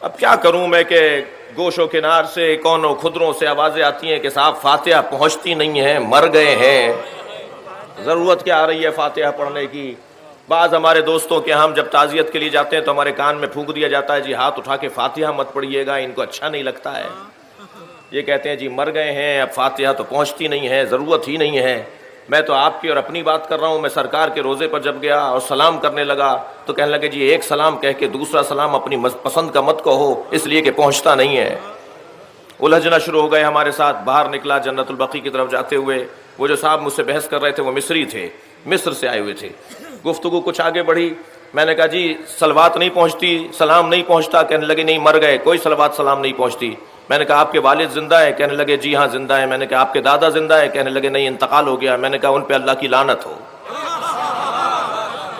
اب کیا کروں میں کہ گوشوں کنار سے کونوں خدروں سے آوازیں آتی ہیں کہ صاحب فاتحہ پہنچتی نہیں ہے، مر گئے ہیں، ضرورت کیا آ رہی ہے فاتحہ پڑھنے کی۔ بعض ہمارے دوستوں کے ہم جب تعزیت کے لیے جاتے ہیں تو ہمارے کان میں پھونک دیا جاتا ہے جی ہاتھ اٹھا کے فاتحہ مت پڑھیے گا، ان کو اچھا نہیں لگتا ہے۔ یہ کہتے ہیں جی مر گئے ہیں، اب فاتحہ تو پہنچتی نہیں ہے، ضرورت ہی نہیں ہے۔ میں تو آپ کی اور اپنی بات کر رہا ہوں۔ میں سرکار کے روزے پر جب گیا اور سلام کرنے لگا تو کہنے لگے جی ایک سلام کہہ کے دوسرا سلام اپنی پسند کا مت کہو، اس لیے کہ پہنچتا نہیں ہے۔ الجھنا شروع ہو گئے ہمارے ساتھ۔ باہر نکلا جنت البقیع کی طرف جاتے ہوئے، وہ جو صاحب مجھ سے بحث کر رہے تھے وہ مصری تھے، مصر سے آئے ہوئے تھے۔ گفتگو کچھ آگے بڑھی، میں نے کہا جی صلوات نہیں پہنچتی، سلام نہیں پہنچتا، کہنے لگے نہیں مر گئے، کوئی صلوات سلام نہیں پہنچتی۔ میں نے کہا آپ کے والد زندہ ہے؟ کہنے لگے جی ہاں زندہ ہے۔ میں نے کہا آپ کے دادا زندہ ہے؟ کہنے لگے نہیں انتقال ہو گیا۔ میں نے کہا ان پہ اللہ کی لعنت ہو۔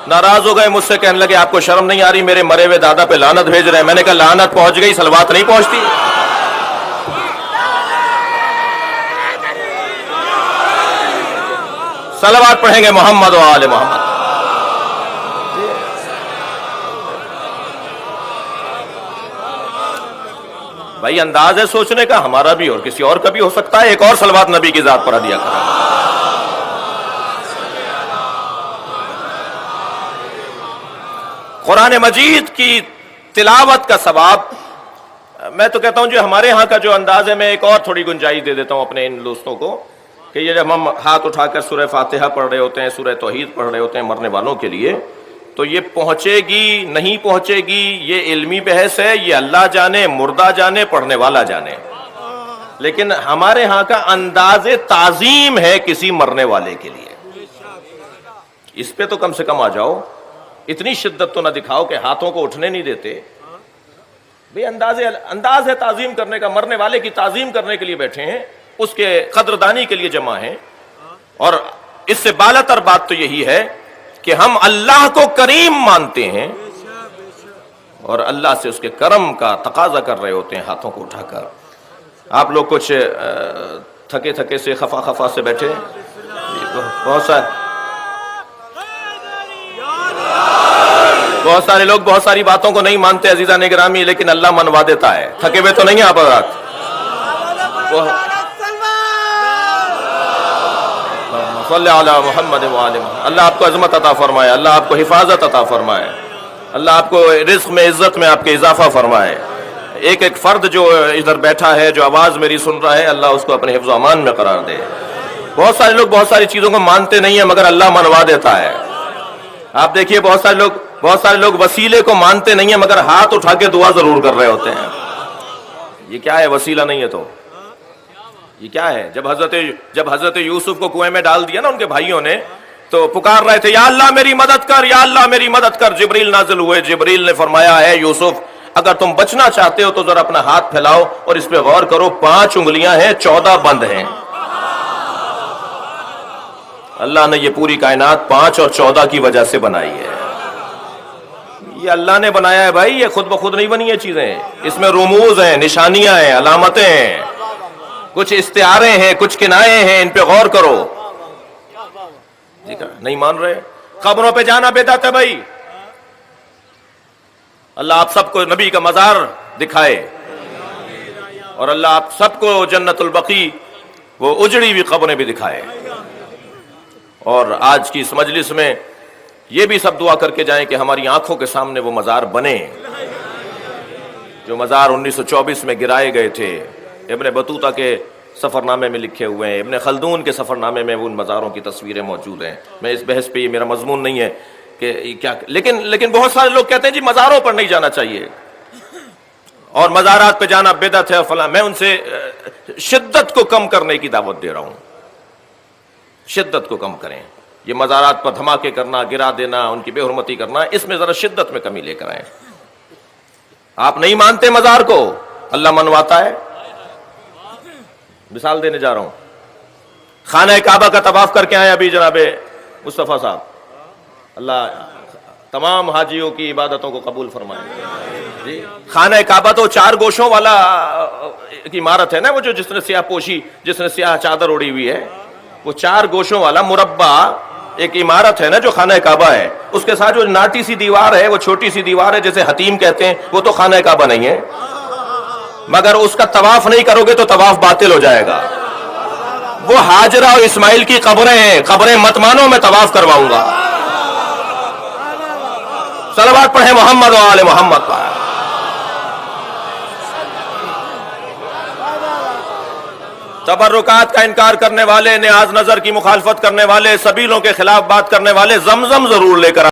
ناراض ہو گئے مجھ سے، کہنے لگے آپ کو شرم نہیں آ رہی میرے مرے ہوئے دادا پہ لعنت بھیج رہے ہیں؟ میں نے کہا لعنت پہنچ گئی، صلوات نہیں پہنچتی۔ صلوات پڑھیں گے محمد و آل محمد۔ بھائی انداز ہے سوچنے کا، ہمارا بھی اور کسی اور کا بھی ہو سکتا ہے۔ ایک اور صلوات نبی کی ذات پر دیا کرا۔ قرآن مجید کی تلاوت کا ثواب، میں تو کہتا ہوں جو ہمارے ہاں کا جو انداز ہے، میں ایک اور تھوڑی گنجائش دے دیتا ہوں اپنے ان دوستوں کو کہ یہ جب ہم ہاتھ اٹھا کر سورہ فاتحہ پڑھ رہے ہوتے ہیں، سورہ توحید پڑھ رہے ہوتے ہیں مرنے والوں کے لیے، تو یہ پہنچے گی نہیں پہنچے گی یہ علمی بحث ہے، یہ اللہ جانے، مردہ جانے، پڑھنے والا جانے۔ لیکن ہمارے ہاں کا انداز تعظیم ہے کسی مرنے والے کے لیے، اس پہ تو کم سے کم آ جاؤ۔ اتنی شدت تو نہ دکھاؤ کہ ہاتھوں کو اٹھنے نہیں دیتے۔ بھئی انداز ہے تعظیم کرنے کا، مرنے والے کی تعظیم کرنے کے لیے بیٹھے ہیں، اس کے قدردانی کے لیے جمع ہیں۔ اور اس سے بالاتر بات تو یہی ہے کہ ہم اللہ کو کریم مانتے ہیں اور اللہ سے اس کے کرم کا تقاضا کر رہے ہوتے ہیں ہاتھوں کو اٹھا کر۔ آپ لوگ کچھ تھکے تھکے سے خفا سے بیٹھے، بہت سارے لوگ بہت ساری باتوں کو نہیں مانتے عزیزان گرامی، لیکن اللہ منوا دیتا ہے۔ تھکے ہوئے تو نہیں ہیں آپ حضرات؟ صلی علی محمد وآل محمد۔ اللہ آپ کو عظمت عطا فرمائے، اللہ آپ کو حفاظت عطا فرمائے، اللہ آپ کو رزق میں عزت میں آپ کے اضافہ فرمائے۔ ایک ایک فرد جو ادھر بیٹھا ہے، جو آواز میری سن رہا ہے، اللہ اس کو اپنے حفظ و امان میں قرار دے۔ بہت سارے لوگ بہت ساری چیزوں کو مانتے نہیں ہیں مگر اللہ منوا دیتا ہے۔ آپ دیکھیے بہت سارے لوگ وسیلے کو مانتے نہیں ہیں مگر ہاتھ اٹھا کے دعا ضرور کر رہے ہوتے ہیں۔ یہ کیا ہے؟ وسیلہ نہیں ہے تو یہ کیا ہے؟ جب حضرت یوسف کو کنویں میں ڈال دیا نا ان کے بھائیوں نے، تو پکار رہے تھے یا اللہ میری مدد کر، یا اللہ میری مدد کر۔ جبریل نازل ہوئے، جبریل نے فرمایا ہے یوسف اگر تم بچنا چاہتے ہو تو ذرا اپنا ہاتھ پھیلاؤ اور اس پہ غور کرو، 5 انگلیاں ہیں، 14 بند ہیں۔ اللہ نے یہ پوری کائنات 5 اور 14 کی وجہ سے بنائی ہے۔ یہ اللہ نے بنایا ہے بھائی، یہ خود بخود نہیں بنی یہ چیزیں، اس میں رموز ہیں، نشانیاں ہیں، علامتیں ہیں، کچھ استعارے ہیں، کچھ کنائے ہیں، ان پہ غور کرو۔ نہیں مان رہے؟ قبروں پہ جانا بدعت ہے بھائی۔ اللہ آپ سب کو نبی کا مزار دکھائے اور اللہ آپ سب کو جنت البقیع وہ اجڑی ہوئی قبریں بھی دکھائے۔ اور آج کی اس مجلس میں یہ بھی سب دعا کر کے جائیں کہ ہماری آنکھوں کے سامنے وہ مزار بنے جو مزار 1924 میں گرائے گئے تھے، ابن بطوطہ کے سفر نامے میں لکھے ہوئے ہیں، ابن خلدون کے سفر نامے میں ان مزاروں کی تصویریں موجود ہیں۔ میں اس بحث پہ، یہ میرا مضمون نہیں ہے کہ کیا، لیکن بہت سارے لوگ کہتے ہیں جی مزاروں پر نہیں جانا چاہیے اور مزارات پہ جانا بدعت ہے فلاں۔ میں ان سے شدت کو کم کرنے کی دعوت دے رہا ہوں، شدت کو کم کریں۔ یہ مزارات پر دھماکے کرنا، گرا دینا، ان کی بے حرمتی کرنا، اس میں ذرا شدت میں کمی لے کر آئیں۔ آپ نہیں مانتے مزار کو، اللہ منواتا ہے۔ مثال دینے جا رہا ہوں، خانہ کعبہ کا طواف کر کے آئے ابھی جناب مصطفیٰ صاحب، اللہ تمام حاجیوں کی عبادتوں کو قبول فرمائے۔ جی خانہ کعبہ تو 4 گوشوں والا کی عمارت ہے نا، وہ جس نے سیاہ پوشی، جس نے سیاہ چادر اوڑی ہوئی ہے، وہ 4 گوشوں والا مربع ایک عمارت ہے نا جو خانہ کعبہ ہے، اس کے ساتھ جو ناٹی سی دیوار ہے، وہ چھوٹی سی دیوار ہے جیسے حتیم کہتے ہیں، وہ تو خانہ کعبہ نہیں ہے، مگر اس کا طواف نہیں کرو گے تو طواف باطل ہو جائے گا۔ وہ ہاجرہ اور اسماعیل کی قبریں ہیں، قبریں مت مانو، میں طواف کرواؤں گا۔ صلوات پڑھیں محمد و آل محمد پر۔ تبرکات کا انکار کرنے والے، نیاز نظر کی مخالفت کرنے والے، سبیلوں کے خلاف بات کرنے والے زمزم ضرور لے کر